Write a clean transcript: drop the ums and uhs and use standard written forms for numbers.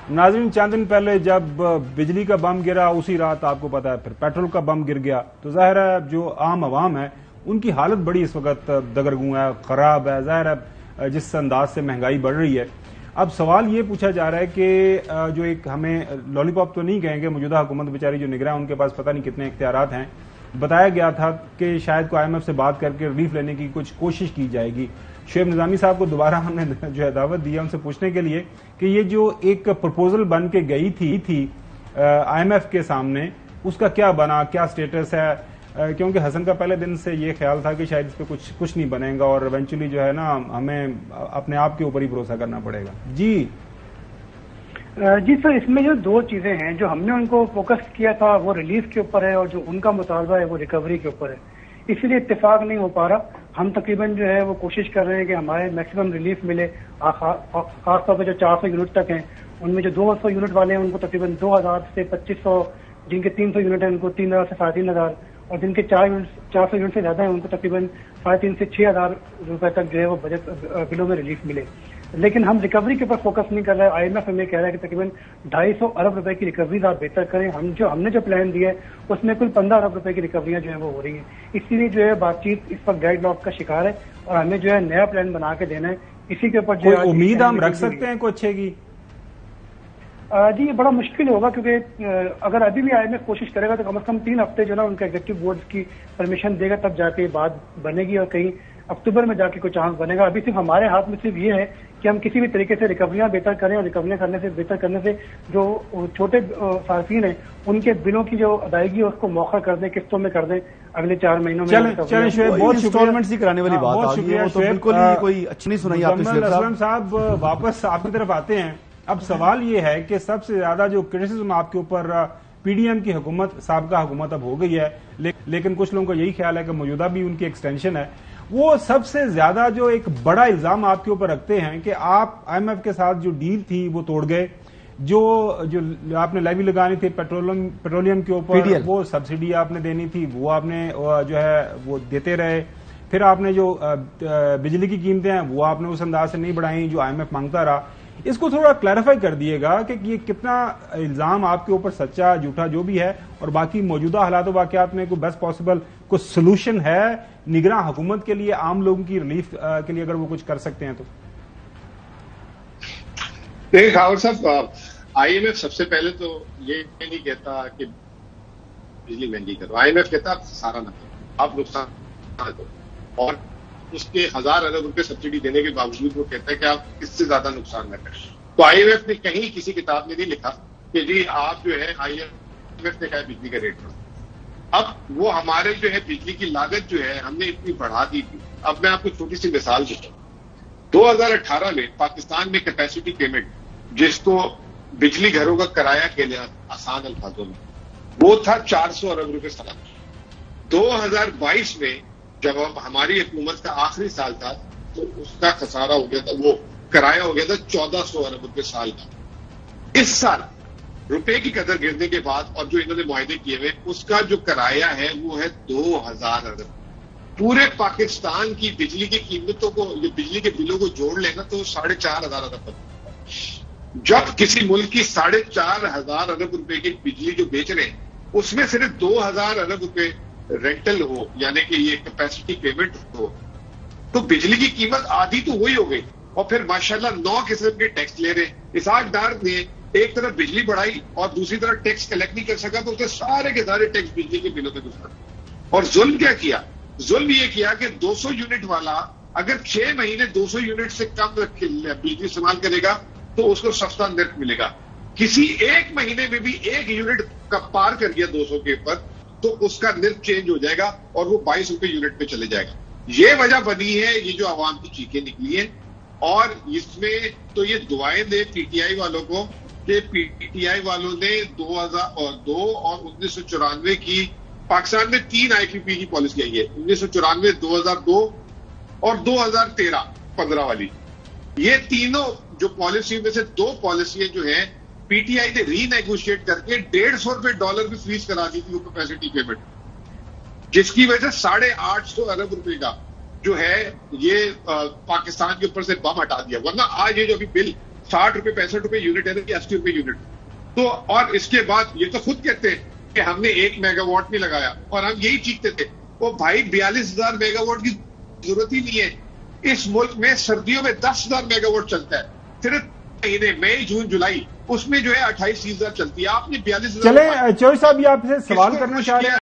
नाज़रीन, चंद दिन पहले जब बिजली का बम गिरा, उसी रात आपको पता है फिर पेट्रोल का बम गिर गया, तो जाहिर है जो आम आवाम है उनकी हालत बड़ी इस वक्त दगरगूं है, खराब है। जाहिर है जिस अंदाज से महंगाई बढ़ रही है, अब सवाल ये पूछा जा रहा है कि जो एक हमें लॉलीपॉप तो नहीं कहेंगे, मौजूदा हुकूमत बेचारी जो निगरान, उनके पास पता नहीं कितने इख्तियारात हैं। बताया गया था कि शायद को IMF से बात करके रिलीफ लेने की कुछ कोशिश की जाएगी। शुएब निजामी साहब को दोबारा हमने जो है दावत दी है उनसे पूछने के लिए कि ये जो एक प्रपोजल बन के गई थी IMF के सामने, उसका क्या बना, क्या स्टेटस है? क्योंकि हसन का पहले दिन से ये ख्याल था कि शायद इस पे कुछ नहीं बनेगा और इवेंचुअली जो है ना हमें अपने आप के ऊपर ही भरोसा करना पड़ेगा। जी सर, इसमें जो दो चीजें हैं जो हमने उनको फोकस किया था वो रिलीफ के ऊपर है और जो उनका मुतालबा है वो रिकवरी के ऊपर है। इसीलिए इत्तेफाक नहीं हो पा रहा। हम तकरीबन जो है वो कोशिश कर रहे हैं कि हमारे मैक्सिमम रिलीफ मिले। खासतौर पर जो 400 यूनिट तक हैं उनमें जो 200 यूनिट वाले हैं उनको तकरीबन 2000 से 2500, जिनके 300 यूनिट हैं उनको 3000 से 3500, और जिनके 400 यूनिट से ज्यादा है उनको तकरीबन 3500 से 6000 रुपए तक जो है वो बजट बिलों में रिलीफ मिले। लेकिन हम रिकवरी के ऊपर फोकस नहीं कर रहे हैं। IMF हमें कह रहा है कि तकरीबन 250 अरब रुपए की रिकवरीज आप बेहतर करें। हमने जो प्लान दिया है उसमें कुल 15 अरब रुपए की रिकवरियां जो है वो हो रही हैं। इसीलिए जो है बातचीत इस वक्त डेडलॉक का शिकार है और हमें जो है नया प्लान बना के देना है। इसी के ऊपर जो कोई उम्मीद हम रख सकते हैं कुछ अच्छे की? जी, ये बड़ा मुश्किल होगा क्योंकि अगर अभी भी IMF कोशिश करेगा तो कम से कम 3 हफ्ते जो ना उनका एग्जीक्यूटिव बोर्ड की परमिशन देगा, तब जाके बात बनेगी और कहीं अक्टूबर में जाके कोई चांस बनेगा। अभी सिर्फ हमारे हाथ में सिर्फ ये है कि हम किसी भी तरीके से रिकवरियां बेहतर करें और रिकवरियां बेहतर करने से जो छोटे सार्फिन हैं उनके बिलों की जो अदायगी है उसको मौका कर दें, किस्तों में कर दें अगले 4 महीनों में। चलें शुएब, बहुत इंस्टॉलमेंट्स ही कराने वाली बात आ गई है, वो तो बिल्कुल ही कोई अच्छी नहीं सुनाई आपने शुएब असलम साहब। वापस आपकी तरफ आते हैं। अब सवाल ये है कि सबसे ज्यादा जो क्रिटिसिज्म आपके ऊपर PDM की हुकूमत, साबका हुकूमत अब हो गई है, लेकिन कुछ लोगों का यही ख्याल है कि मौजूदा भी उनकी एक्सटेंशन है, वो सबसे ज्यादा जो एक बड़ा इल्जाम आपके ऊपर रखते हैं कि आप IMF के साथ जो डील थी वो तोड़ गए। जो आपने लेवी लगानी थी पेट्रोलियम के ऊपर, वो सब्सिडी आपने देनी थी वो आपने जो है वो देते रहे। फिर आपने जो बिजली की कीमतें हैं वो आपने उस अंदाज से नहीं बढ़ाई जो IMF मांगता रहा। इसको थोड़ा क्लैरिफाई कर दिएगा कि ये कितना इल्जाम आपके ऊपर सच्चा झूठा जो भी है, और बाकी मौजूदा हालात वाकयात में कोई बेस्ट पॉसिबल कुछ सोल्यूशन है निगरान हुकूमत के लिए, आम लोगों की रिलीफ के लिए, अगर वो कुछ कर सकते हैं तो? देखिए खावर साहब, IMF सबसे पहले तो ये नहीं कहता कि बिजली महंगी करो। IMF कहता आप सारा ना करो, आप नुकसान करो, और उसके 1000 अरब रुपए सब्सिडी देने के बावजूद वो कहता है कि आप इससे ज्यादा नुकसान न करें। तो IMF ने कहीं किसी किताब में नहीं लिखा कि जी आप जो है IMF ने कहा बिजली का रेट बढ़ाओ। अब वो हमारे जो है बिजली की लागत जो है हमने इतनी बढ़ा दी थी। अब मैं आपको छोटी सी मिसाल देता हूं। 2018 में पाकिस्तान में कैपेसिटी पेमेंट, जिसको बिजली घरों का किराया के लिए आसान अल्फाजों में, वो था 400 अरब रुपए सालाना। 2022 में जब हमारी हुकूमत का आखिरी साल था तो उसका खसारा हो गया था, वो किराया हो गया था 1400 अरब रुपए साल का। इस साल रुपए की कदर गिरने के बाद और जो इन्होंने मुआहदे किए हुए, उसका जो किराया है वो है 2000 अरब। पूरे पाकिस्तान की बिजली की कीमतों को, बिजली के बिलों को जोड़ लेना तो 4500 अरब। जब किसी मुल्क की 4500 अरब रुपए की बिजली जो बेच रहे हैं उसमें सिर्फ 2000 अरब रुपए रेंटल हो, यानी कि ये कैपेसिटी पेमेंट हो, तो बिजली की कीमत आधी तो वही हो गई। और फिर माशाल्लाह 9 किस्म के टैक्स ले रहे। इसाकदार ने एक तरफ बिजली बढ़ाई और दूसरी तरफ टैक्स कलेक्ट नहीं कर सका, तो उसने सारे के सारे टैक्स बिजली के बिलों में घुसा। और जुल्म क्या किया? जुल्म ये किया कि 200 यूनिट वाला अगर 6 महीने 200 यूनिट से कम बिजली इस्तेमाल करेगा तो उसको सस्ता निर्ख मिलेगा। किसी एक महीने में भी 1 यूनिट का पार कर गया 200 के ऊपर तो उसका निर्ख चेंज हो जाएगा और वो 22 रुपए यूनिट पे चले जाएगा। ये वजह बनी है, ये जो आवाम की चीखें निकली है। और इसमें तो ये दुआएं दे PTI वालों को कि PTI वालों ने 2002 और 1994 की, पाकिस्तान में 3 IPP की पॉलिसी आई है, 1994, 2002 और 2013-15 वाली। ये तीनों जो पॉलिसी में से 2 पॉलिसियां जो है PTI ने रीनेगोशिएट करके $150 भी फ्रीज करा दी थी वो कैपेसिटी पेमेंट, जिसकी वजह से 850 अरब रुपए का जो है ये पाकिस्तान के ऊपर से बम हटा दिया। वरना आज ये जो अभी बिल 60 रुपए 65 रुपए यूनिट है ना कि 80 रुपए यूनिट। तो और इसके बाद ये तो खुद कहते हैं कि हमने 1 मेगावाट में लगाया, और हम यही चीखते थे वो भाई 42,000 मेगावाट की जरूरत ही नहीं है। इस मुल्क में सर्दियों में 10,000 मेगावाट चलता है, सिर्फ महीने मई जून जुलाई उसमें जो है 28-30,000 चलती है। आपने 42,000। चले चौधरी साहब, ये आपसे सवाल करना चाह रहे हैं।